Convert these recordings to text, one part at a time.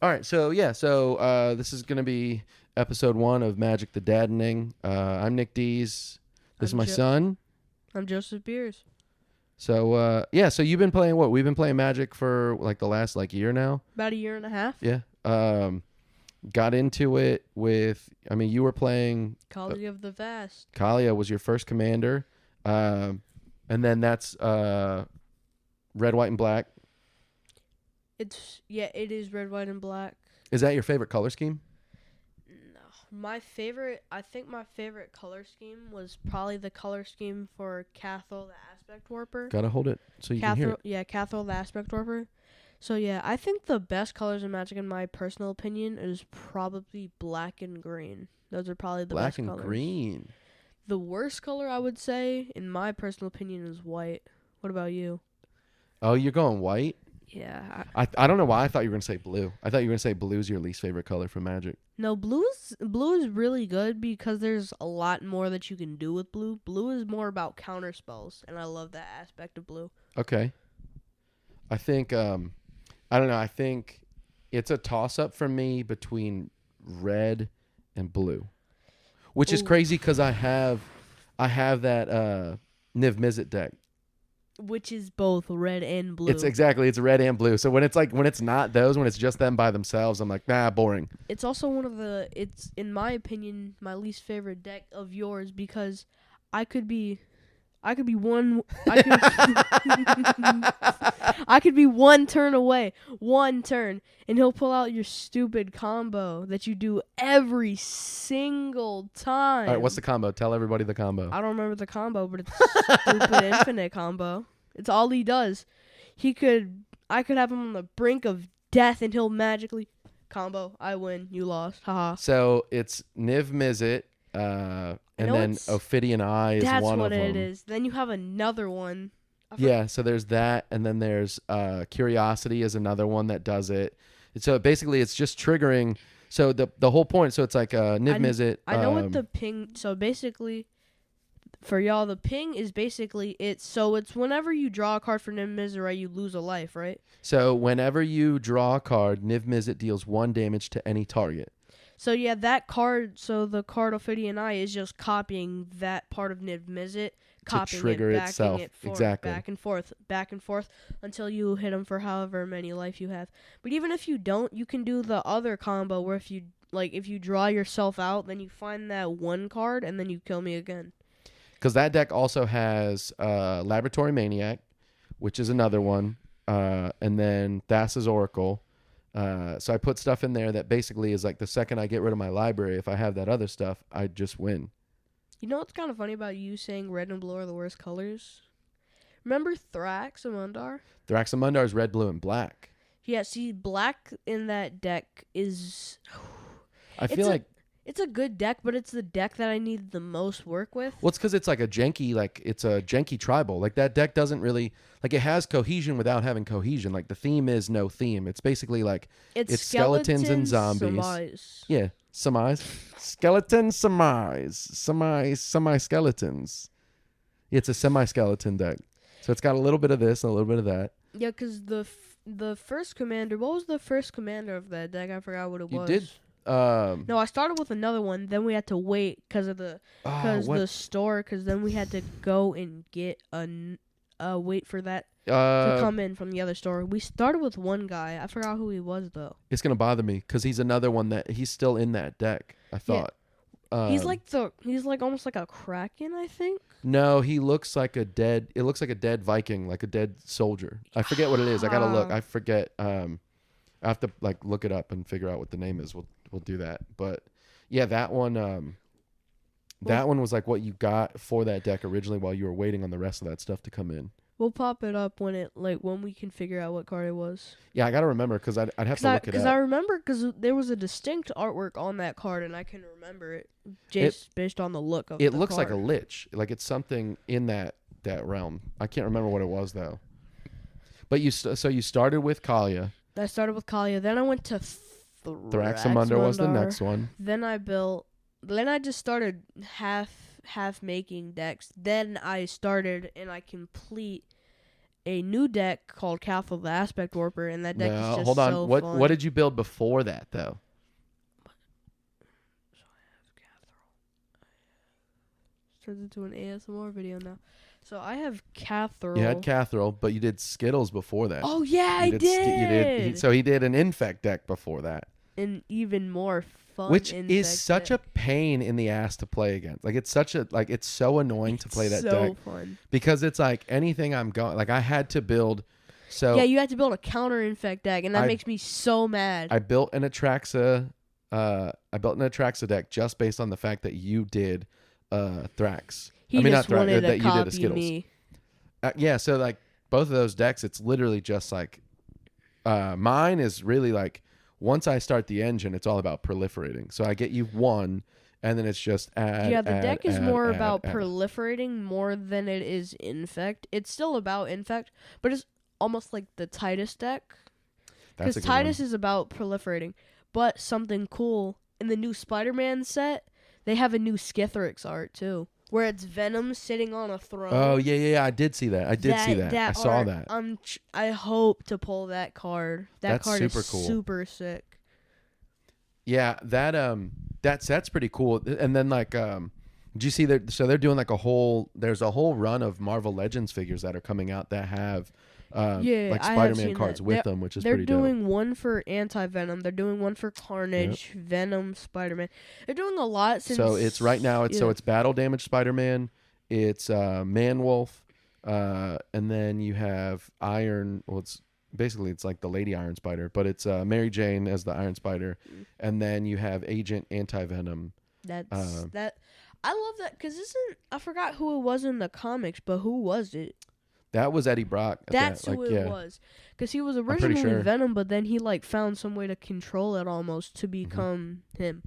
All right, so this is gonna be episode 1 of Magic the Dadening. I'm Nick Deez. This is my son. I'm Joseph Beers. So so you've been playing what? We've been playing Magic for like the last year now. About a year and a half. Yeah. Got into it with. I mean, you were playing. Kalia of the Vast. Kalia was your first commander, and then that's red, white, and black. It is red, white, and black. Is that your favorite color scheme? No, I think my favorite color scheme was probably the color scheme for Cathal the Aspect Warper. Gotta hold it so you can hear it. Yeah, Cathal the Aspect Warper. So yeah, I think the best colors in Magic, in my personal opinion, is probably black and green. Those are probably the best colors. Black and green. The worst color, I would say, in my personal opinion, is white. What about you? Oh, you're going white? Yeah. I don't know why I thought you were going to say blue. I thought you were going to say blue is your least favorite color for Magic. No, blue is really good because there's a lot more that you can do with blue. Blue is more about counter spells, and I love that aspect of blue. Okay. I think, I don't know. I think it's a toss-up for me between red and blue, which is crazy because I have that Niv Mizzet deck. Which is both red and blue. It's red and blue. So when it's not those, when it's just them by themselves, I'm like, nah, boring. It's also it's in my opinion, my least favorite deck of yours because I could be one turn away, and he'll pull out your stupid combo that you do every single time. All right, what's the combo? Tell everybody the combo. I don't remember the combo, but it's stupid infinite combo. It's all he does. I could have him on the brink of death, and he'll magically combo. I win. You lost. Haha. So it's Niv Mizzet, and then Ophidian Eye is one of them. That's what it is. Then you have another one. Yeah, so there's that, and then there's Curiosity is another one that does it. So basically, it's just triggering. So the whole point. So it's like Niv Mizzet. I know what the ping. So basically, for y'all, the ping is basically it's whenever you draw a card for Niv Mizzet, right, you lose a life, right? So whenever you draw a card, Niv Mizzet deals 1 damage to any target. So yeah, that card. So the card Ophidian Eye is just copying that part of Niv Mizzet. Copying trigger it, itself. Exactly. back and forth until you hit him for however many life you have. But even if you don't, you can do the other combo where if you draw yourself out, then you find that one card and then you kill me again. Because that deck also has Laboratory Maniac, which is another one, and then Thassa's Oracle. So I put stuff in there that basically is like the second I get rid of my library, if I have that other stuff, I just win. You know what's kind of funny about you saying red and blue are the worst colors? Remember Thraxamundar? Thraxamundar is red, blue, and black. Yeah, see, black in that deck is... I feel like... It's a good deck, but it's the deck that I need the most work with. Well, it's because it's like it's a janky tribal. Like that deck doesn't really... Like it has cohesion without having cohesion. Like the theme is no theme. It's basically like... It's skeletons and zombies. Semis. Yeah, semis. Skeletons, semi-skeletons. It's a semi-skeleton deck. So it's got a little bit of this and a little bit of that. Yeah, because the first commander... What was the first commander of that deck? I forgot what it was. You did... No, I started with another one. Then we had to wait because of the store. Because then we had to go and get wait for that to come in from the other store. We started with one guy. I forgot who he was though. It's gonna bother me because he's another one that he's still in that deck. I thought. Yeah. He's like almost like a Kraken, I think. No, he looks like a dead. It looks like a dead Viking, like a dead soldier. I forget what it is. I gotta look. I forget. I have to look it up and figure out what the name is. We'll do that. But yeah, that one one was like what you got for that deck originally while you were waiting on the rest of that stuff to come in. We'll pop it up when we can figure out what card it was. Yeah, I gotta remember because I'd have to look it up. Because I remember because there was a distinct artwork on that card and I can remember it just based on the look of the card. It looks like a lich. Like it's something in that realm. I can't remember what it was though. But you started with Kalia. I started with Kalia. Then I went to Thraxamundar was the next one. Then I just started half making decks. Then I started and I complete a new deck called Cathal the Aspect Warper, and that deck is just hold on. so What fun. what did you build before that though? So I have Cathal. Turns into an ASMR video now. So I have Cathal. You had Cathal, but you did Skittles before that. Oh yeah, I did. So he did an infect deck before that. An even more fun, which is such a pain in the ass to play against. Like it's so annoying to play that deck. So fun because it's like anything I'm going. Like I had to build. So yeah, you had to build a counter infect deck, and that makes me so mad. I built an Atraxa. Deck just based on the fact that you did Thrax. Not Thrax. That you did a Skittles. Me. Yeah, so like both of those decks, it's literally just like mine is really like. Once I start the engine, it's all about proliferating. So I get you one, and then it's just add. Yeah, the deck is more about proliferating more than it is infect. It's still about infect, but it's almost like the Titus deck. Because Titus is about proliferating. But something cool, in the new Spider-Man set, they have a new Skithrix art, too. Where it's Venom sitting on a throne. Oh, yeah, I did see that. I saw that. I hope to pull that card. That's card super is cool. Super sick. Yeah, that set's pretty cool. And then like did you see that? So they're doing like there's a whole run of Marvel Legends figures that are coming out that have like Spider-Man cards with them, which is pretty dope. They're doing one for Anti-Venom. They're doing one for Carnage, Venom, Spider-Man. They're doing a lot since... So it's right now, it's Battle Damage Spider-Man, it's Man-Wolf, and then you have Iron... Well, it's like the Lady Iron Spider, but it's Mary Jane as the Iron Spider, and then you have Agent Anti-Venom. I love that, because I forgot who it was in the comics, but who was it? That was Eddie Brock. That's who it was. Because he was originally Venom, but then he like found some way to control it almost to become him.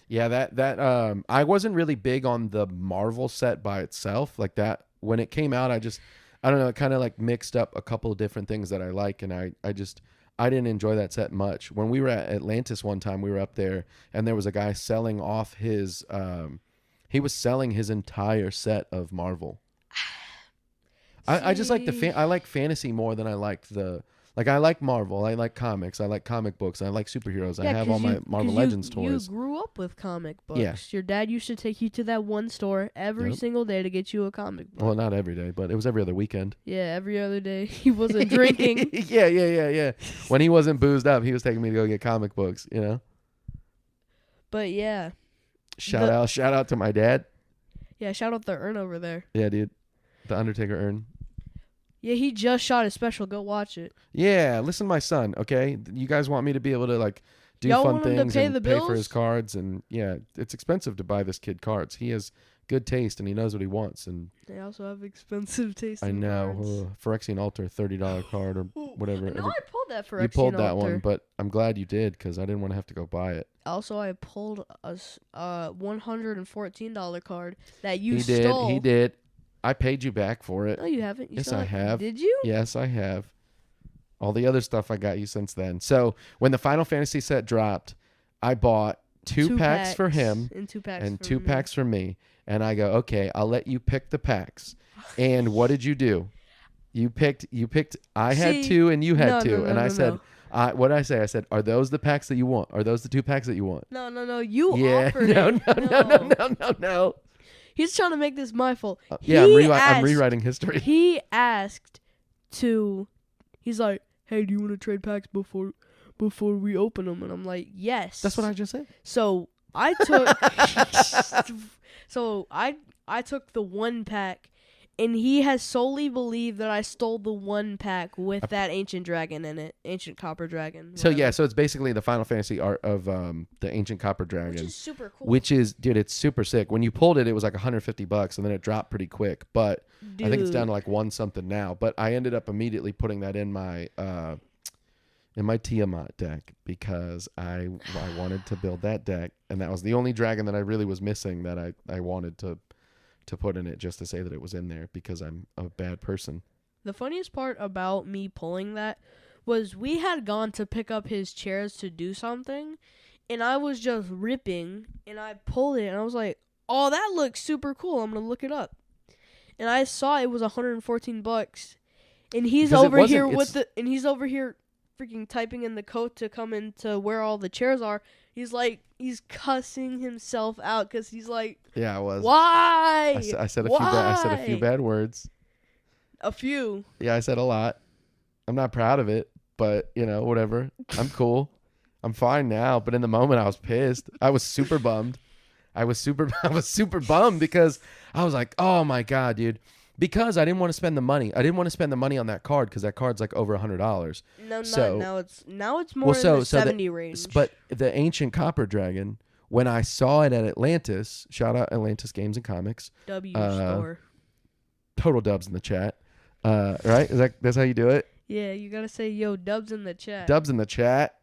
Yeah, that I wasn't really big on the Marvel set by itself. Like that, when it came out, I don't know, it kind of like mixed up a couple of different things that I like, and I didn't enjoy that set much. When we were at Atlantis one time, we were up there, and there was a guy selling off his he was selling his entire set of Marvel. I just like I like fantasy more than I like I like Marvel, I like comics, I like comic books, I like superheroes. I have all my Marvel Legends toys. You grew up with comic books. Yeah. Your dad used to take you to that one store every single day to get you a comic book. Well, not every day, but it was every other weekend. Yeah, every other day. He wasn't drinking. Yeah. When he wasn't boozed up, he was taking me to go get comic books, But yeah. Shout out to my dad. Yeah, shout out the urn over there. Yeah, dude. The Undertaker urn. Yeah, he just shot his special. Go watch it. Yeah, listen to my son, okay? You guys want me to be able to like do fun things and pay for his cards, and yeah, it's expensive to buy this kid cards. He has good taste and he knows what he wants, and they also have expensive taste. I know. Phyrexian Altar, $30 card or whatever. No, I pulled that Phyrexian Altar. You pulled that one, but I'm glad you did because I didn't want to have to go buy it. Also, I pulled a $114 card that you stole. He did. I paid you back for it. No, you haven't. Yes, I have. Did you? Yes, I have. All the other stuff I got you since then. So when the Final Fantasy set dropped, I bought two packs for him and two packs for me. And I go, okay, I'll let you pick the packs. And what did you do? You picked. I had two and you had two. And I said, what did I say? I said, are those the packs that you want? Are those the two packs that you want? No. You offered it. No. He's trying to make this my fault. I'm rewriting history. He asked he's like, hey, do you want to trade packs before we open them? And I'm like, yes. That's what I just said. So I took I took the one pack, and he has solely believed that I stole the one pack with that ancient dragon in it, ancient copper dragon. Whatever. So it's basically the Final Fantasy art of the ancient copper dragon, which is super cool. Dude, it's super sick. When you pulled it, it was like $150, and then it dropped pretty quick. But I think it's down to like one something now. But I ended up immediately putting that in my Tiamat deck because I wanted to build that deck, and that was the only dragon that I really was missing that I wanted to put in it, just to say that it was in there because I'm a bad person. The funniest part about me pulling that was we had gone to pick up his chairs to do something, and I was just ripping, and I pulled it, and I was like, oh, that looks super cool. I'm going to look it up. And I saw it was $114, And he's over here and he's over here freaking typing in the code to come into where all the chairs are. He's cussing himself out because he's like, yeah, I was. Why? I said a few bad words. A few. Yeah, I said a lot. I'm not proud of it, but whatever. I'm cool. I'm fine now. But in the moment, I was pissed. I was super bummed. I was super bummed because I was like, oh my God, dude. Because I didn't want to spend the money. I didn't want to spend the money on that card because that card's like over $100. No, now it's more in the 70 range. But the ancient copper dragon, when I saw it at Atlantis, shout out Atlantis Games and Comics. W store. Total dubs in the chat. Right? That's how you do it? Yeah, you gotta say yo dubs in the chat. Dubs in the chat.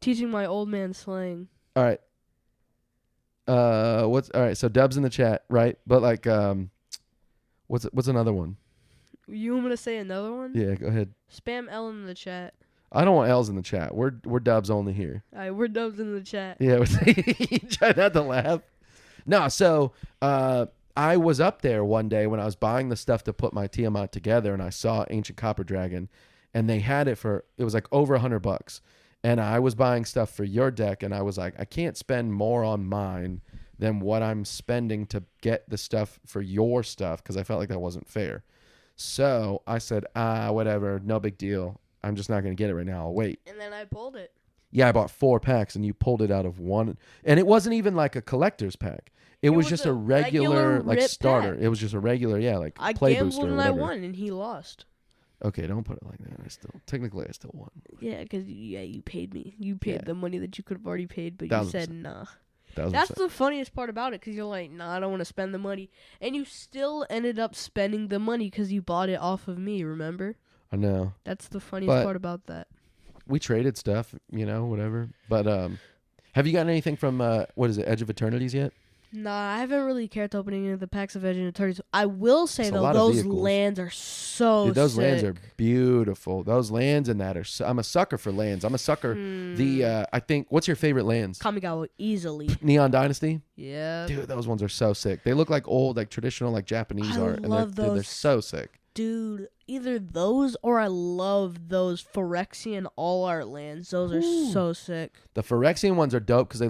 Teaching my old man slang. All right. All right, so dubs in the chat, right? But like what's another one? You want me to say another one? Yeah, go ahead. Spam L in the chat. I don't want L's in the chat. We're dubs only here. All right, we're dubs in the chat. Yeah, try not to laugh. No, so I was up there one day when I was buying the stuff to put my Tiamat together, and I saw Ancient Copper Dragon, and they had it was like over $100. And I was buying stuff for your deck, and I was like, I can't spend more on mine than what I'm spending to get the stuff for your stuff because I felt like that wasn't fair. So I said, whatever, no big deal. I'm just not going to get it right now. I'll wait. And then I pulled it. Yeah, I bought 4 packs, and you pulled it out of one. And it wasn't even like a collector's pack. It was just a regular like starter. Pack. It was just a regular, like play booster or whatever. I gambled and I won, and he lost. Okay, don't put it like that. Technically I still won. Yeah, because you paid me. You paid the money that you could have already paid, but you said nah. That's the funniest part about it, because you're like, nah, I don't want to spend the money. And you still ended up spending the money because you bought it off of me, remember? I know. That's the funniest part about that. We traded stuff, whatever. But have you gotten anything from, Edge of Eternities yet? Nah, I haven't really cared to open any of the packs of Edge of Eternities. I will say, though, those lands are so Dude, those sick. lands are beautiful. Those lands and that are... I'm a sucker for lands. I'm a sucker. I think... What's your favorite lands? Kamigawa, easily. Neon Dynasty? Yeah. Dude, those ones are so sick. They look like old, like traditional, like Japanese art. I love those. Dude, they're so sick. Dude, either those or I love those Phyrexian all-art lands. Those are so sick. The Phyrexian ones are dope because they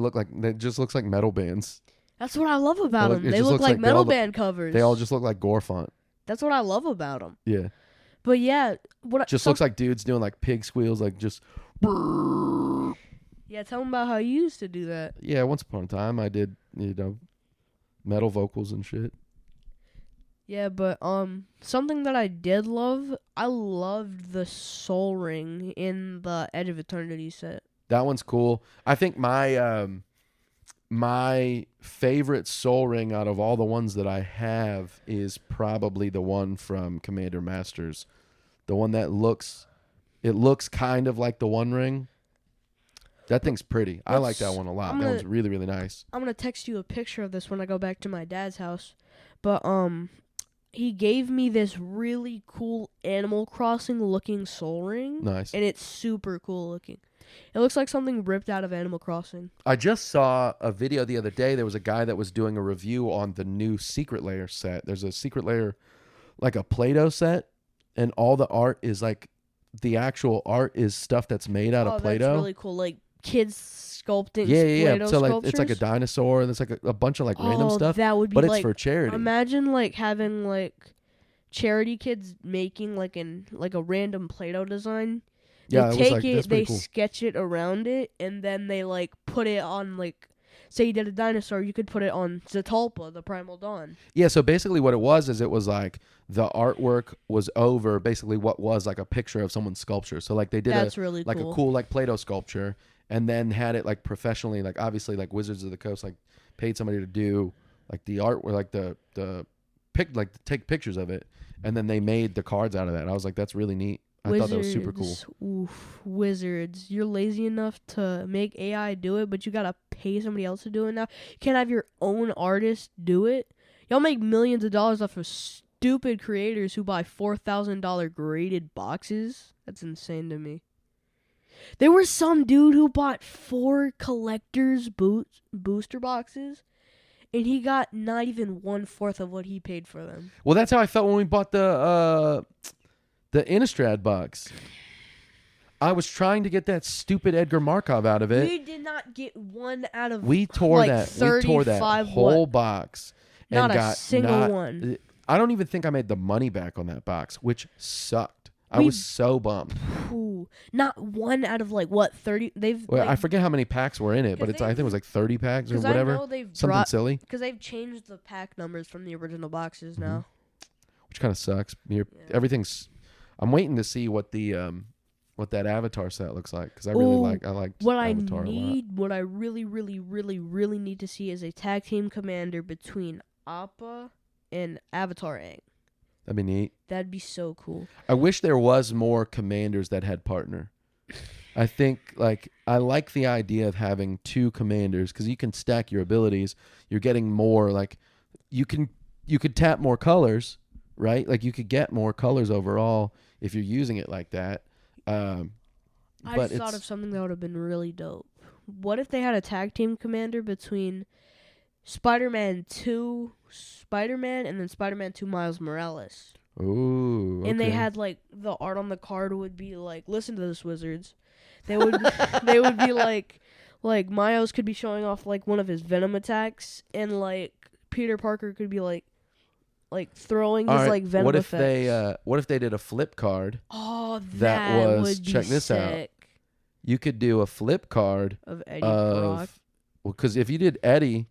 just looks like metal bands. That's what I love about them. They look like metal band covers. They all just look like Gorefont. That's what I love about them. Yeah. But yeah, looks like dudes doing like pig squeals, like just. Yeah, tell them about how you used to do that. Yeah, once upon a time I did, metal vocals and shit. Yeah, but something that I did love, I loved the Soul Ring in the Edge of Eternity set. That one's cool. I think my favorite Soul Ring out of all the ones that I have is probably the one from Commander Masters. The one that looks kind of like the One Ring. That thing's pretty. I like that one a lot. That one's really, really nice. I'm going to text you a picture of this when I go back to my dad's house. But he gave me this really cool Animal Crossing looking Soul Ring. Nice. And it's super cool looking. It looks like something ripped out of Animal Crossing. I just saw a video the other day. There was a guy that was doing a review on the new Secret Lair set. There's a Secret Lair, like a Play-Doh set, and all the art is like, the actual art is stuff that's made out of Play-Doh. That's really cool. Like kids sculpting Play-Doh So sculptures? Like it's like a dinosaur, and it's like a bunch of like random stuff. That would be but like, it's for charity. Imagine like having like charity kids making like a random Play-Doh design. They take it, they sketch it around it, and then they like put it on like, say you did a dinosaur, you could put it on Zatalpa, the Primal Dawn. Yeah, so basically what it was is it was like the artwork was over basically what was like a picture of someone's sculpture. So like they did a cool like Play-Doh sculpture, and then had it like professionally, like obviously like Wizards of the Coast like paid somebody to do like the art or like the take pictures of it, and then they made the cards out of that. I was like, that's really neat. I thought that was super cool. Oof, Wizards. You're lazy enough to make AI do it, but you gotta pay somebody else to do it now. You can't have your own artist do it. Y'all make millions of dollars off of stupid creators who buy $4,000 graded boxes. That's insane to me. There was some dude who bought 4 collector's booster boxes, and he got not even 1/4 of what he paid for them. Well, that's how I felt when we bought the Innistrad box. I was trying to get that stupid Edgar Markov out of it. We did not get one out of. We tore that whole box. Not a single one. I don't even think I made the money back on that box, which sucked. I was so bummed. Not one out of 30. I forget how many packs were in it, but I think it was 30 packs or whatever. Something silly. Because they've changed the pack numbers from the original boxes now. Which kind of sucks. Everything's. I'm waiting to see what that Avatar set looks like, because I liked Avatar a lot. What I really, really, really, really need to see is a tag team commander between Appa and Avatar Aang. That'd be neat. That'd be so cool. I wish there was more commanders that had partner. I think I like the idea of having 2 commanders, because you can stack your abilities. You're getting more you could tap more colors, right? You could get more colors overall if you're using it like that. I just thought of something that would have been really dope. What if they had a tag team commander between Spider-Man 2 Spider-Man and then Spider-Man 2 Miles Morales? Ooh, okay. And they had the art on the card would be listen to this, wizards. They would they would be Miles could be showing off one of his Venom attacks, and Peter Parker could be throwing his Venom effects. What if they did a flip card? Oh, that would be check this sick. out. You could do a flip card of Eddie Brock. Well, because if you did Eddie,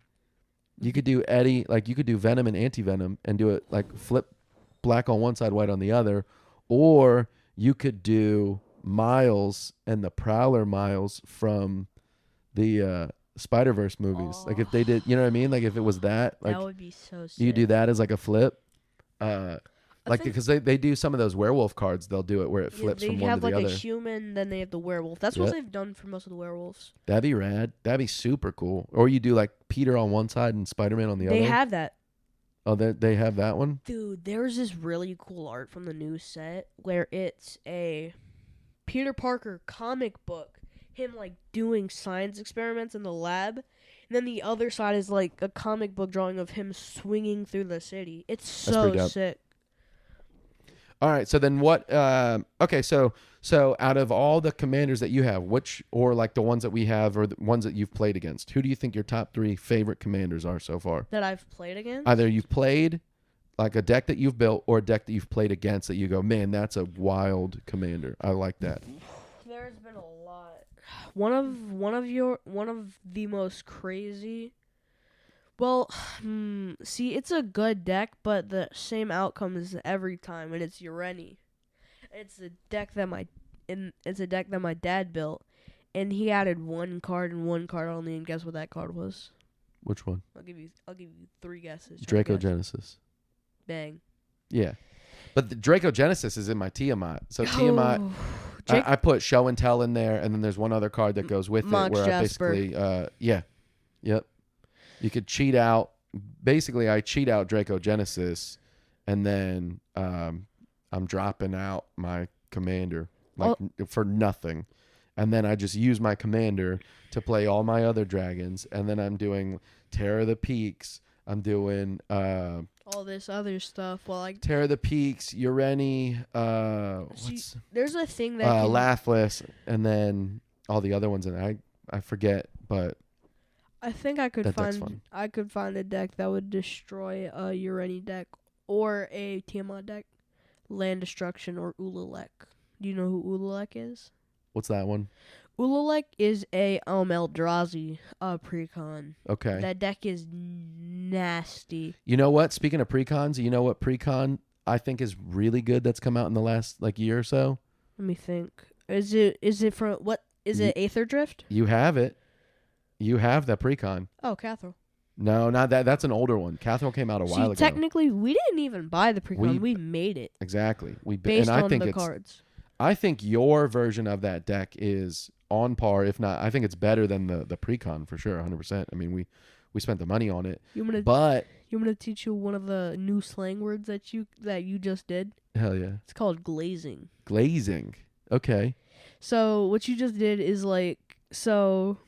you could do Eddie, you could do Venom and Anti-Venom and do it flip black on one side, white on the other, or you could do Miles and the Prowler Miles from the Spider-Verse movies. Oh. If they did, you know what I mean? If it was that would be so sick. You do that as a flip. Because they do some of those werewolf cards, they'll do it where it flips from one to the other. They have a human, then they have the werewolf. That's what they've done for most of the werewolves. That'd be rad. That'd be super cool. Or you do Peter on one side and Spider-Man on the other. They have that. Oh, they have that one? Dude, there's this really cool art from the new set where it's a Peter Parker comic book, him doing science experiments in the lab, and then the other side is a comic book drawing of him swinging through the city. It's so sick. All right, so then what? So out of all the commanders that you have, which or the ones that we have or the ones that you've played against, who do you think your top 3 favorite commanders are so far? That I've played against? Either you've played a deck that you've built or a deck that you've played against that you go, man, that's a wild commander. I like that. There's been a lot. One of the most crazy. Well, see, it's a good deck, but the same outcome is every time, and it's Ureni. It's a deck that my dad built, and he added 1 card and 1 card only, and guess what that card was? Which one? I'll give you 3 guesses. Draco Genesis. Bang. Yeah. But the Draco Genesis is in my Tiamat. So Tiamat, I put Show and Tell in there, and then there's one other card that goes with Mox it where Jasper. I basically, yep. You could cheat out. Basically, I cheat out Draco Genesis, and then I'm dropping out my commander for nothing, and then I just use my commander to play all my other dragons, and then I'm doing Terror of the Peaks. I'm doing all this other stuff. Terror of the Peaks, Ureni. There's a thing that Laughless, and then all the other ones, and I forget, but. I think I could find a deck that would destroy a Ureni deck or a Tiamat deck, Land Destruction or Ulalek. Do you know who Ulalek is? What's that one? Ulalek is a Eldrazi precon. Okay. That deck is nasty. You know what? Speaking of precons, you know what precon I think is really good that's come out in the last year or so? Let me think. Is it from what? Is it Aether Drift? You have it. You have that precon. Oh, Catherall. No, not that. That's an older one. Catherall came out a while ago. Technically, we didn't even buy the precon. We made it. Exactly. Based on the cards. I think your version of that deck is on par, if not, I think it's better than the precon for sure, 100%. I mean, we spent the money on it. You want me to teach you one of the new slang words that you just did? Hell yeah. It's called glazing. Glazing. Okay. So what you just did is so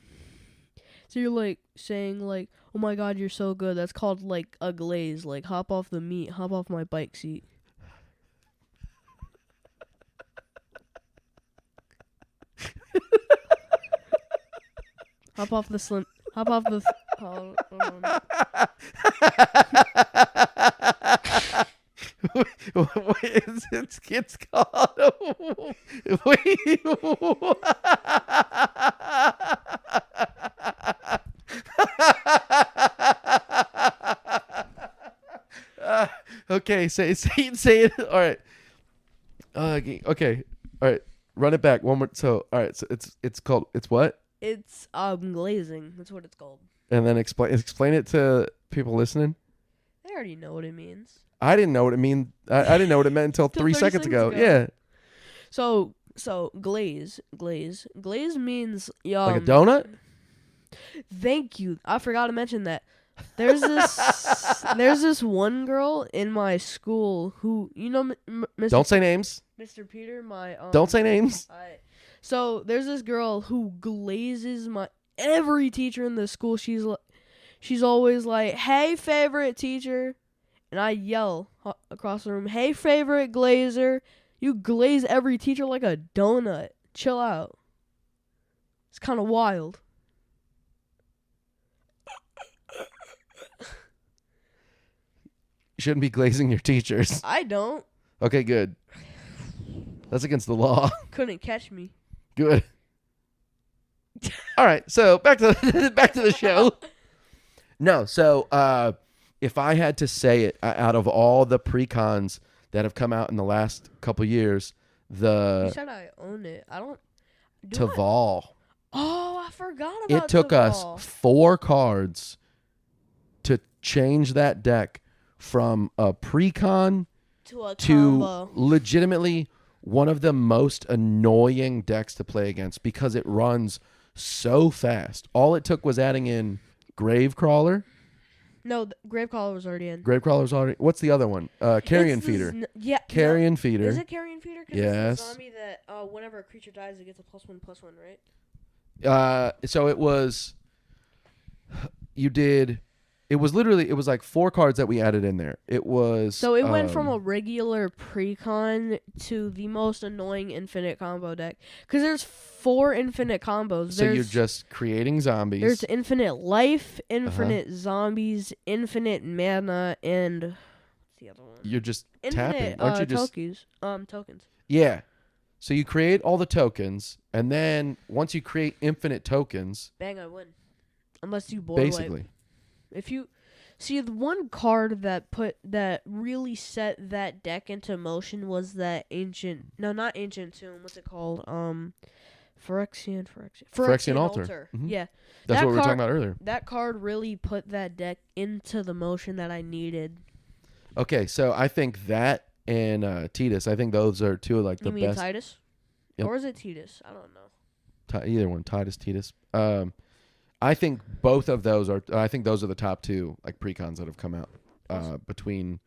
So you're like saying like, "Oh my God, you're so good." That's called like a glaze. Like hop off the meat, hop off my bike seat. Hop off the slim. Hop off the. Hold on. It's called. Wait. Okay, say it. All right. Okay. All right. Run it back one more. So, all right. So it's called. It's what? It's glazing. That's what it's called. And then explain it to people listening. They already know what it means. I didn't know what it mean. I didn't know what it meant until 3 seconds ago. Yeah. So glaze means like a donut. Thank you. I forgot to mention that. There's this one girl in my school who Mr. Don't say names. Mr. Peter, my Don't say names. So there's this girl who glazes every teacher in the school. She's always like, "Hey, favorite teacher," and I yell across the room, "Hey, favorite glazer, you glaze every teacher like a donut. Chill out." It's kind of wild. You shouldn't be glazing your teachers. I don't. Okay, good. That's against the law. Couldn't catch me. Good. All right, so back to the show. No, so if I had to say it, out of all the pre-cons that have come out in the last couple years, You said I own it. I don't. Taval. Oh, I forgot about It took Taval. us 4 cards to change that deck from a pre-con to to legitimately one of the most annoying decks to play against because it runs so fast. All it took was adding in Gravecrawler. No, Gravecrawler was already in. Gravecrawler's already. What's the other one? Carrion Feeder. Carrion Feeder. Is it Carrion Feeder? Yes. It's a zombie that whenever a creature dies, it gets a +1/+1, right? So it was. You did. It was like 4 cards that we added in there. It was. So it went from a regular precon to the most annoying infinite combo deck. Because there's 4 infinite combos. So you're just creating zombies. There's infinite life, infinite zombies, infinite mana, and what's the other one? You're just infinite, tapping. Aren't you just tokens? Yeah. So you create all the tokens, and then once you create infinite tokens, bang, I win. Unless you board basically. wipe. If you see the one card that really set that deck into motion was that not ancient tomb. What's it called? Phyrexian Altar. Mm-hmm. Yeah, that's what we were talking about earlier. That card really put that deck into the motion that I needed. Okay, so I think that and Tidus, I think those are 2 of like the best. You mean best. Tidus? Yep. Or is it Tidus? I don't know. Either one, Tidus. I think both of those are. I think those are the top 2 like precons that have come out between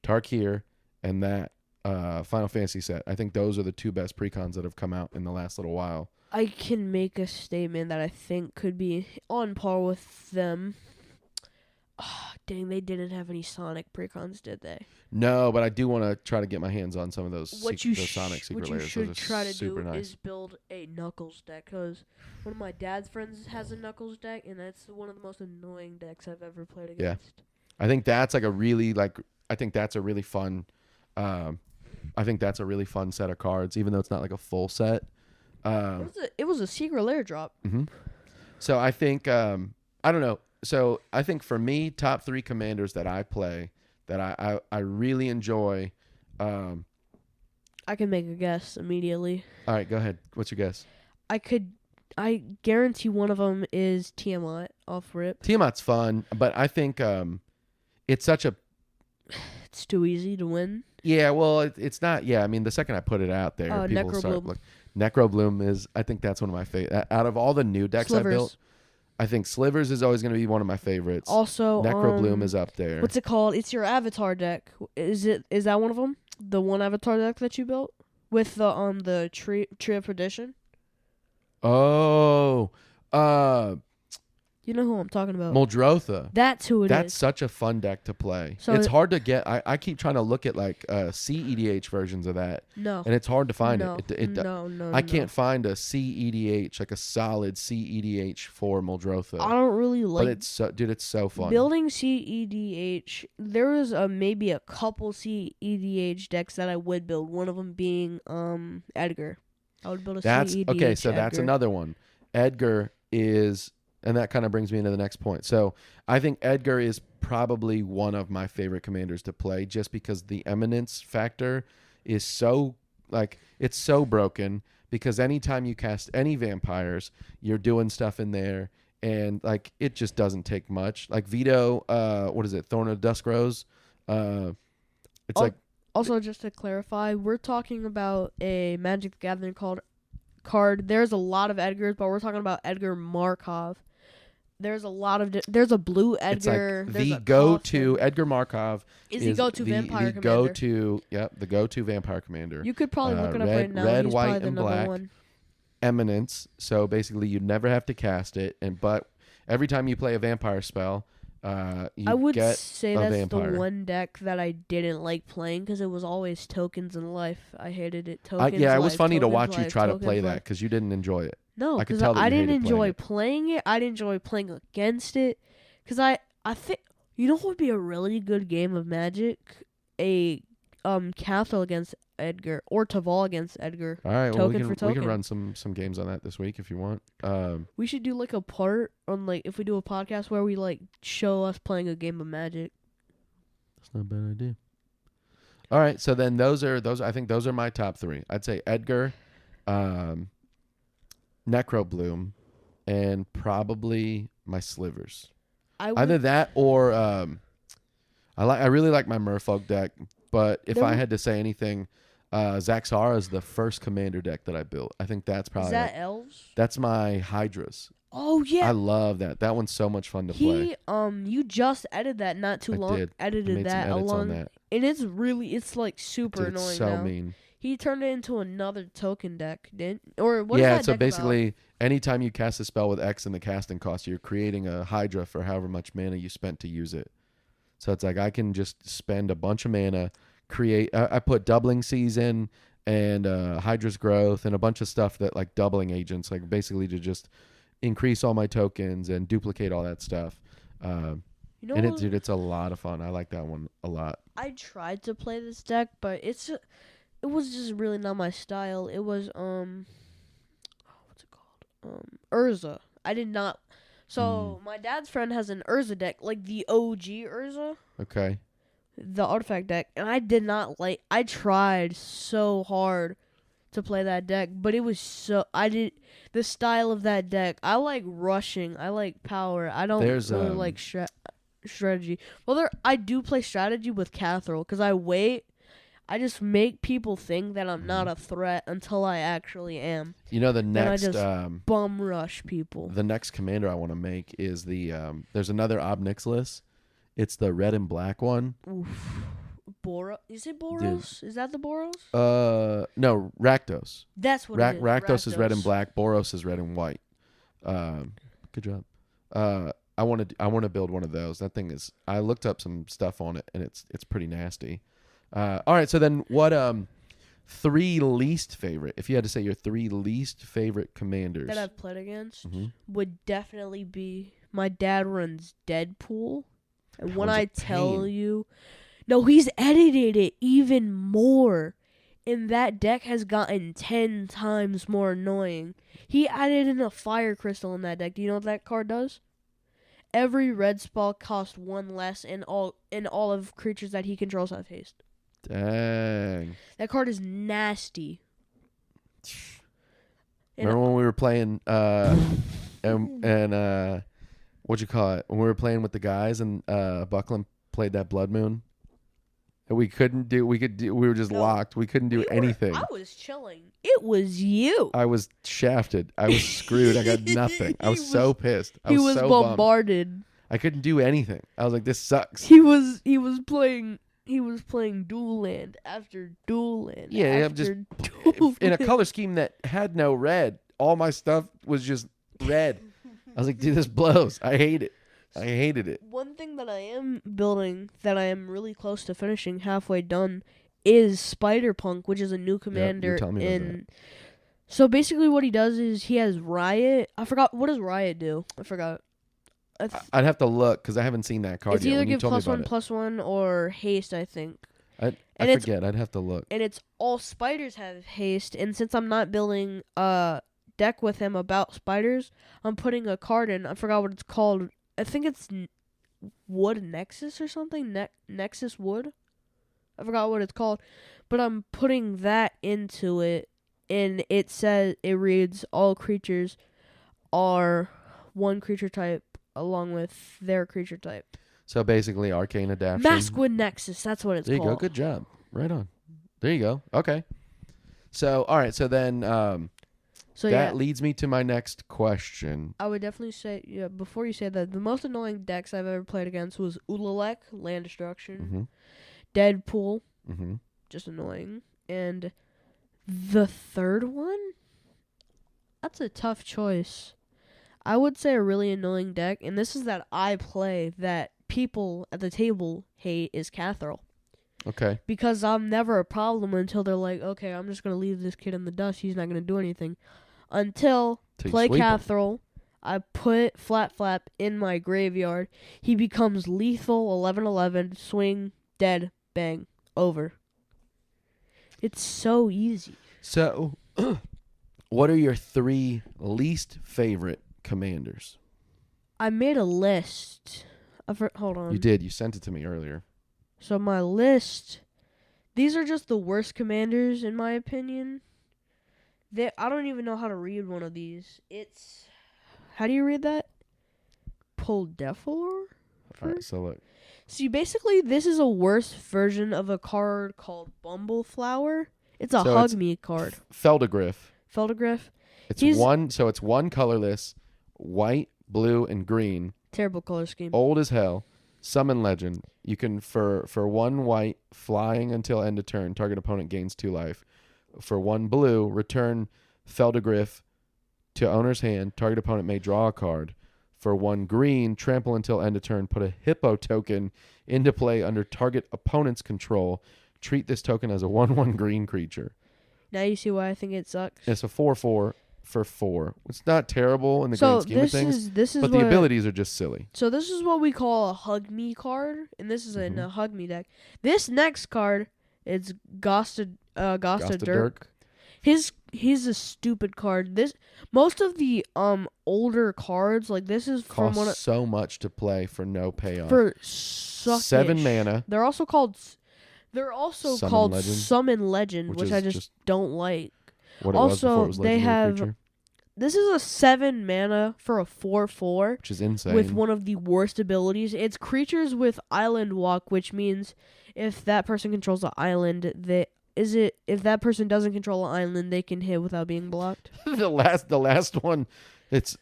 Tarkir and that Final Fantasy set. I think those are the 2 best precons that have come out in the last little while. I can make a statement that I think could be on par with them. Oh, dang, they didn't have any Sonic precons, did they? No, but I do want to try to get my hands on some of those Sonic secret layers. What you should try to do nice. is build a Knuckles deck, because one of my dad's friends has a Knuckles deck, and that's one of the most annoying decks I've ever played against. Yeah. I think that's like a really fun set of cards, even though it's not like a full set. It was a secret lair drop. Mm-hmm. So I think I don't know. So I think for me, top 3 commanders that I play that I really enjoy. I can make a guess immediately. All right, go ahead. What's your guess? I guarantee one of them is Tiamat off rip. Tiamat's fun, but I think it's such a. It's too easy to win. Yeah, well, it's not. Yeah, I mean, the second I put it out there, people start looking. Necrobloom is. I think that's one of my favorite. Out of all the new decks I built, I think Slivers is always going to be one of my favorites. Also, Necrobloom is up there. What's it called? It's your avatar deck. Is that one of them? The one avatar deck that you built with the tree of perdition. Oh, You know who I'm talking about. Muldrotha. That's who it is. That's such a fun deck to play. So it's hard to get. I keep trying to look at like CEDH versions of that. No. And it's hard to find it. No. I can't find a CEDH, like a solid CEDH for Muldrotha. I don't really like. But it's so fun. Building CEDH, there was maybe a couple CEDH decks that I would build. One of them being Edgar. I would build a CEDH okay, so Edgar. That's another one. Edgar is... And that kind of brings me into the next point. So I think Edgar is probably one of my favorite commanders to play just because the eminence factor is so, like, it's so broken because anytime you cast any vampires, you're doing stuff in there and, like, it just doesn't take much. Like, Vito, what is it, Thorn of Dusk Rose? It's like... Also, just to clarify, we're talking about a Magic the Gathering card. There's a lot of Edgars, but we're talking about Edgar Markov. There's a lot of there's a blue Edgar. It's like the go-to Edgar Markov is the go-to vampire commander. The go-to vampire commander. You could probably look it up right now. Red, He's white, the and number black. one. Eminence. So basically, you never have to cast it, but every time you play a vampire spell, I would say that's vampire. The one deck that I didn't like playing because it was always tokens in life. I hated it. Tokens. It was funny to watch you try to play that because you didn't enjoy it. No, because I didn't enjoy playing it. I didn't enjoy playing against it. Because I think, you know what would be a really good game of Magic? A Cathal against Edgar or Taval against Edgar. All right, well, we can run some games on that this week if you want. We should do like a part on like if we do a podcast where we like show us playing a game of Magic. That's not a bad idea. All right, so then those I think those are my top three. I'd say Edgar, Necrobloom, and probably my Slivers. Either that or I really like my Merfolk deck, but if I had to say anything, Zaxara is the first commander deck that I built. I think that's probably... Is that elves? That's my Hydras. Oh yeah, I love that. That one's so much fun to play. You just edited that not too long. Edited that along, and it's like super annoying. It's so mean. He turned it into another token deck, didn't? Or what? Yeah, is that so deck basically, about? anytime you cast a spell with X in the casting cost, you're creating a Hydra for however much mana you spent to use it. So it's like I can just spend a bunch of mana, create. I put Doubling Season and Hydra's Growth and a bunch of stuff that like doubling agents, like basically to just increase all my tokens and duplicate all that stuff. It's a lot of fun. I like that one a lot. I tried to play this deck, but it was just really not my style. It was what's it called? Urza. I did not. So my dad's friend has an Urza deck, like the OG Urza. Okay. The artifact deck, and I did not like. I tried so hard to play that deck, but it was so. The style of that deck. I like rushing. I like power. I don't really like strategy. Well, I do play strategy with Catherall because I wait. I just make people think that I'm not a threat until I actually am. You know, the next... And I just bum rush people. The next commander I want to make is the... there's another Obnixilis. It's the red and black one. Oof. Is it Boros? Dude. Is that the Boros? No, Rakdos. That's what it is. Rakdos is red and black. Boros is red and white. Good job. I want to build one of those. That thing is... I looked up some stuff on it, and it's pretty nasty. All right, so then what 3 least favorite, if you had to say your 3 least favorite commanders that I've played against, would definitely be my dad runs Deadpool. And when I tell you, no, he's edited it even more. And that deck has gotten 10 times more annoying. He added in a fire crystal in that deck. Do you know what that card does? Every red spell costs 1 less, and all of creatures that he controls have haste. Dang. That card is nasty. Remember when we were playing and what'd you call it? When we were playing with the guys and Buckland played that Blood Moon? And we were just locked. We couldn't do anything. I was chilling. It was you. I was shafted. I was screwed. I got nothing. I was so pissed. He was so bombarded. Bummed. I couldn't do anything. I was like, this sucks. He was playing dual land after dual land. Yeah, I'm just in a color scheme that had no red. All my stuff was just red. I was like, dude, this blows. I hate it. I hated it. One thing that I am building that I am really close to finishing, halfway done, is Spider-Punk, which is a new commander in. So basically, what he does is he has Riot. I forgot, what does Riot do? I forgot. I'd have to look because I haven't seen that card it's yet. It's either give +1/+1 or haste, I think. I forget. I'd have to look. And it's all spiders have haste. And since I'm not building a deck with him about spiders, I'm putting a card in. I forgot what it's called. I think it's Wood Nexus or something. Nexus Wood. I forgot what it's called. But I'm putting that into it. And it reads all creatures are one creature type along with their creature type. So basically, Arcane Adaptation. Maskwood Nexus. That's what it's called. There you go. Good job. Right on. There you go. Okay. So, all right. So then that leads me to my next question. I would definitely say, before you say that, the most annoying decks I've ever played against was Ulalek, Land Destruction, Deadpool, just annoying. And the third one? That's a tough choice. I would say a really annoying deck, and this is that I play that people at the table hate, is Catherall. Okay. Because I'm never a problem until they're like, okay, I'm just going to leave this kid in the dust. He's not going to do anything. Until play Catherall, I put Flat Flap in my graveyard. He becomes lethal, 11/11, swing, dead, bang, over. It's so easy. So, what are your 3 least favorite commanders? I made a list. Hold on. You did. You sent it to me earlier. So my list, these are just the worst commanders in my opinion. I don't even know how to read one of these. It's, how do you read that? Poldefor? Alright, so look. See, basically, this is a worse version of a card called Bumbleflower. It's a Hug Me card. Feldegriff. It's one colorless, white, blue, and green. Terrible color scheme. Old as hell. Summon legend. You can, for 1 white, flying until end of turn, target opponent gains 2 life. For 1 blue, return Feldegriff to owner's hand. Target opponent may draw a card. For 1 green, trample until end of turn. Put a hippo token into play under target opponent's control. Treat this token as a 1/1 green creature. Now you see why I think it sucks. It's a 4/4 for 4. It's not terrible in the grand scheme of things, but the abilities are just silly. So this is what we call a Hug Me card, and this is in a Hug Me deck. This next card is Gosta Dirk. He's a stupid card. Most of the older cards, like this is from cost so much to play for no payoff. For suckish. 7 mana. They're also called Summon Legend, which I just don't like. What also, it was before it was legendary creature. This is a 7 mana for a 4/4, which is insane. With one of the worst abilities. It's creatures with Island Walk, which means if that person controls an island, if that person doesn't control an island, they can hit without being blocked. the last one, it's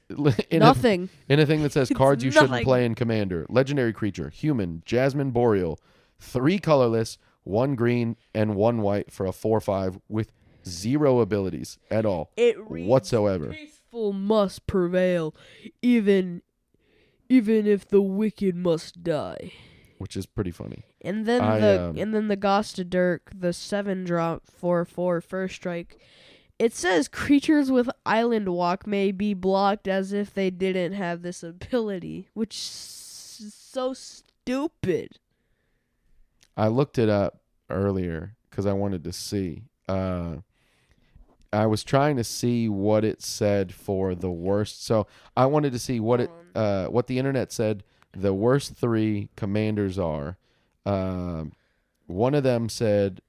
nothing. Anything that says cards you shouldn't play in Commander. Legendary creature, human, Jasmine Boreal, 3 colorless, 1 green, and 1 white for a 4/5 with 0 abilities at all whatsoever. Peaceful must prevail, even if the wicked must die. Which is pretty funny. And then the Gosta Dirk, the 7-drop 4/4 first strike. It says creatures with Island Walk may be blocked as if they didn't have this ability, which is so stupid. I looked it up earlier because I wanted to see. I was trying to see what it said for the worst. So I wanted to see what the internet said the worst 3 commanders are. One of them said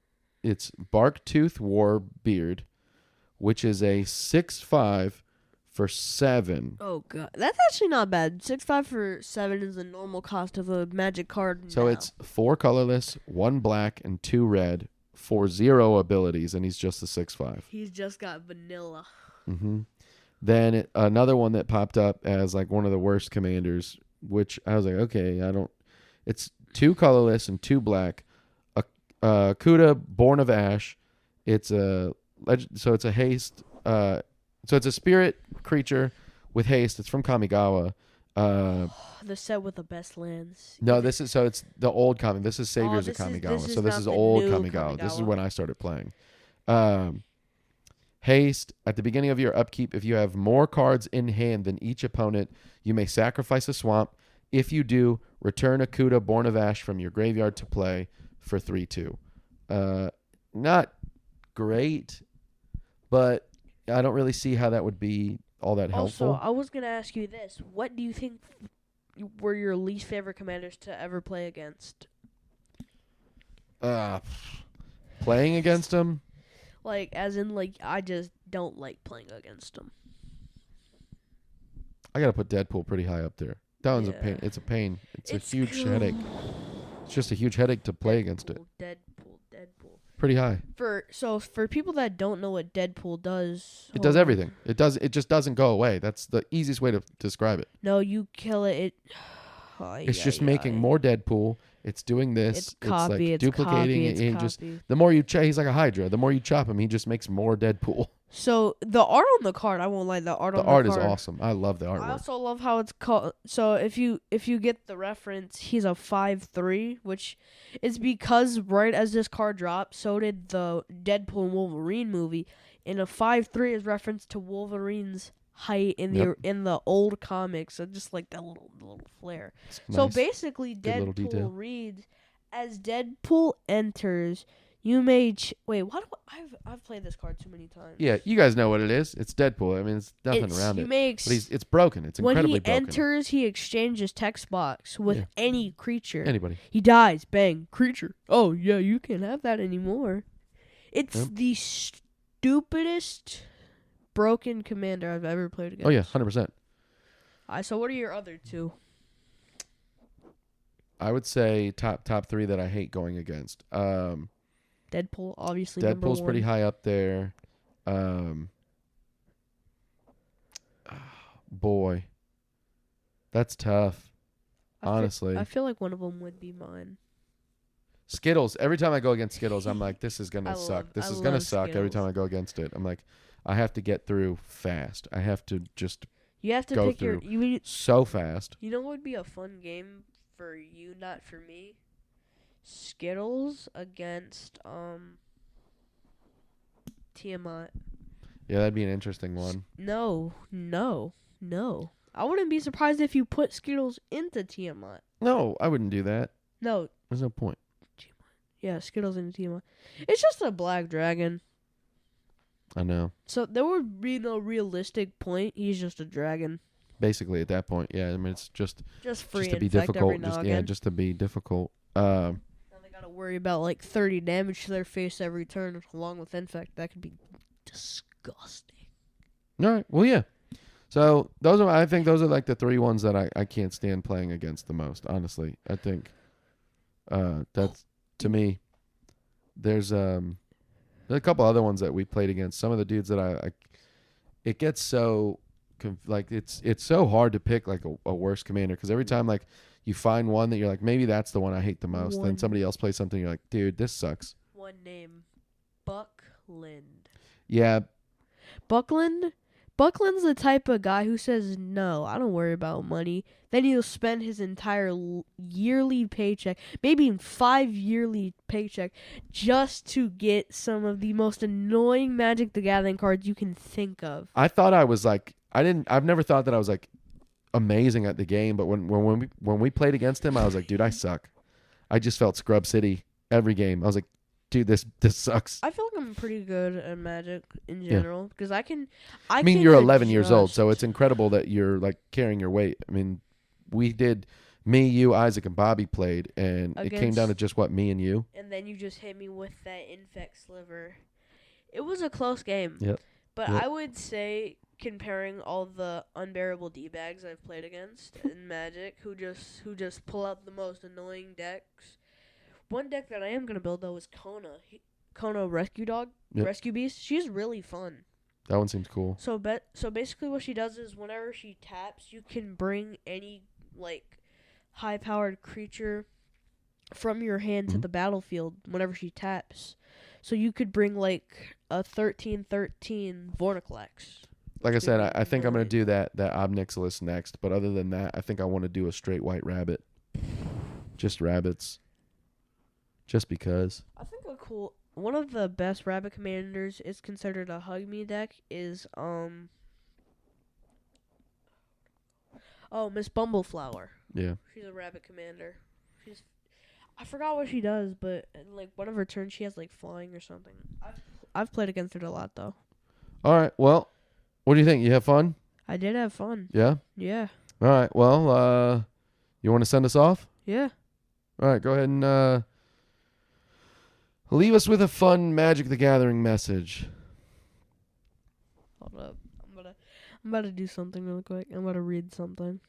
it's Barktooth Warbeard, which is a 6/5 for 7. Oh god, that's actually not bad. 6/5 for 7 is the normal cost of a Magic card. So it's 4 colorless, 1 black, and 2 red for 0 abilities, and he's just a 6/5. He's just got vanilla. Then another one that popped up as like one of the worst commanders, which I was like, okay, it's 2 colorless and 2 black. Kuda, Born of Ash. It's a haste. So it's a spirit creature with haste. It's from Kamigawa. The set with the best lands. No, it's the old Kamigawa. This is Saviors of Kamigawa. This is old Kamigawa. This is when I started playing. Haste, at the beginning of your upkeep, if you have more cards in hand than each opponent, you may sacrifice a swamp. If you do, return a Kuda Born of Ash from your graveyard to play for 3/2. Not great, but I don't really see how that would be all that helpful. Also, I was going to ask you this. What do you think were your least favorite commanders to ever play against? Playing against them? Like, as in, like, I just don't like playing against them. I got to put Deadpool pretty high up there. That one's a pain. It's a pain. It's a huge headache. It's just a huge headache to play against it. Deadpool. Pretty high. For people that don't know what Deadpool does, it does everything. It just doesn't go away. That's the easiest way to describe it. No, you kill it. It's just making more Deadpool. It's doing this. It's copy. It's duplicating copy, it. Just the more you he's like a Hydra. The more you chop him, he just makes more Deadpool. So the art on the card, I won't lie. The art is awesome. I love the artwork. I also love how it's called. So if you get the reference, he's a 5/3, which is because right as this card dropped, so did the Deadpool and Wolverine movie, and a 5/3 is reference to Wolverine's height in the old comics. So just like that little flair. So basically, Deadpool reads, as Deadpool enters, you may wait. What? I've played this card too many times. Yeah, you guys know what it is. It's Deadpool. I mean, it's nothing around it. But it's broken. It's incredibly broken. When he enters, he exchanges text box with any creature. Anybody. He dies. Bang. Creature. Oh yeah, you can't have that anymore. It's the stupidest broken commander I've ever played against. Oh yeah, 100%. So what are your other two? I would say top three that I hate going against. Deadpool, obviously. Deadpool's #1. pretty high up there. Boy, that's tough. Honestly, I feel like one of them would be mine. Skittles. Every time I go against Skittles, I'm like, this is gonna suck. This is gonna suck. Skittles. Every time I go against it, I'm like, I have to get through fast. I have to just. You have to go pick through so fast. You know what would be a fun game for you, not for me? Skittles against Tiamat. Yeah, that'd be an interesting one. No. I wouldn't be surprised if you put Skittles into Tiamat. No, I wouldn't do that. No. There's no point. Yeah, Skittles into Tiamat. It's just a black dragon. I know. So there would be no realistic point. He's just a dragon. Basically, at that point, yeah. I mean, it's just free to be difficult. Just to be difficult. Now they gotta worry about like 30 damage to their face every turn, along with infect. That could be disgusting. All right. Well, yeah. So I think those are like the three ones that I can't stand playing against the most. Honestly, I think that's to me. There's a couple other ones that we played against. Some of the dudes that it gets so it's so hard to pick like a worse commander because every time like you find one that you're like maybe that's the one I hate the most. Then somebody else plays something you're like, dude, this sucks. One name, Buckland. Yeah, Buckland's the type of guy who says, no, I don't worry about money. Then he'll spend his entire yearly paycheck, maybe 5 yearly paycheck, just to get some of the most annoying Magic the Gathering cards you can think of. I thought I was like, I've never thought that I was like amazing at the game, but when we played against him, I was like, dude, I suck. I just felt Scrub City every game. I was like, dude, this sucks. I feel like I'm pretty good at Magic in general because I mean, you're 11 years old, so it's incredible that you're like carrying your weight. I mean, we did. Me, you, Isaac, and Bobby played, and it came down to just me and you. And then you just hit me with that Infect Sliver. It was a close game. Yep. But I would say, comparing all the unbearable D-bags I've played against in Magic, who just pull out the most annoying decks. One deck that I am going to build, though, is Kona Rescue Dog, Rescue Beast. She's really fun. That one seems cool. So basically what she does is whenever she taps, you can bring any, like, high-powered creature from your hand to the battlefield whenever she taps. So you could bring, like, a 13/13 Vorniclex. like I said, I think I'm gonna do that obnixilis next. But other than that, I think I want to do a straight white rabbit. Just rabbits. Just because. I think one of the best rabbit commanders is considered a hug me deck is Miss Bumbleflower. Yeah. She's a rabbit commander. I forgot what she does, but like one of her turns she has like flying or something. I've played against her a lot though. All right. Well, what do you think? You have fun? I did have fun. Yeah? Yeah. All right. Well, you want to send us off? Yeah. All right. Go ahead and leave us with a fun Magic the Gathering message. Hold up. I'm about to do something real quick. I'm about to read something.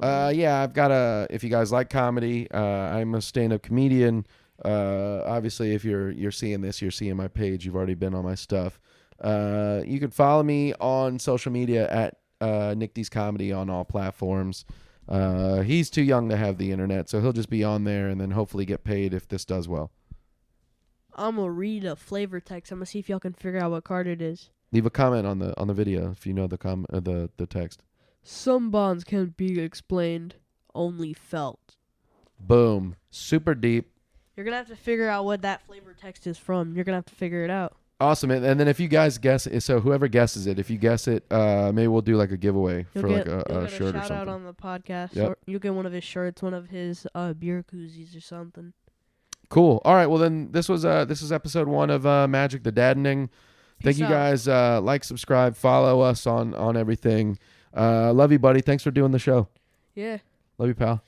Yeah, I've got if you guys like comedy, I'm a stand-up comedian. Obviously, if you're seeing this, you're seeing my page. You've already been on my stuff. You can follow me on social media at Nick Deez Comedy on all platforms. He's too young to have the internet, so he'll just be on there and then hopefully get paid if this does well. I'm gonna read a flavor text. I'm gonna see if y'all can figure out what card it is. Leave a comment on the video if you know the text. Some bonds can't be explained, only felt. Boom. Super deep. You're going to have to figure out what that flavor text is from. You're going to have to figure it out. Awesome. And then if you guys guess it, so whoever guesses it, if you guess it, maybe we'll do like a giveaway for like a shirt or something. Shout out on the podcast. Yep. Or you'll get one of his shirts, one of his beer koozies or something. Cool. All right. Well, then this is episode 1 of Magic the Dadening. Thank you guys. Like, subscribe, follow us on everything. Love you, buddy. Thanks for doing the show. Yeah. Love you, pal.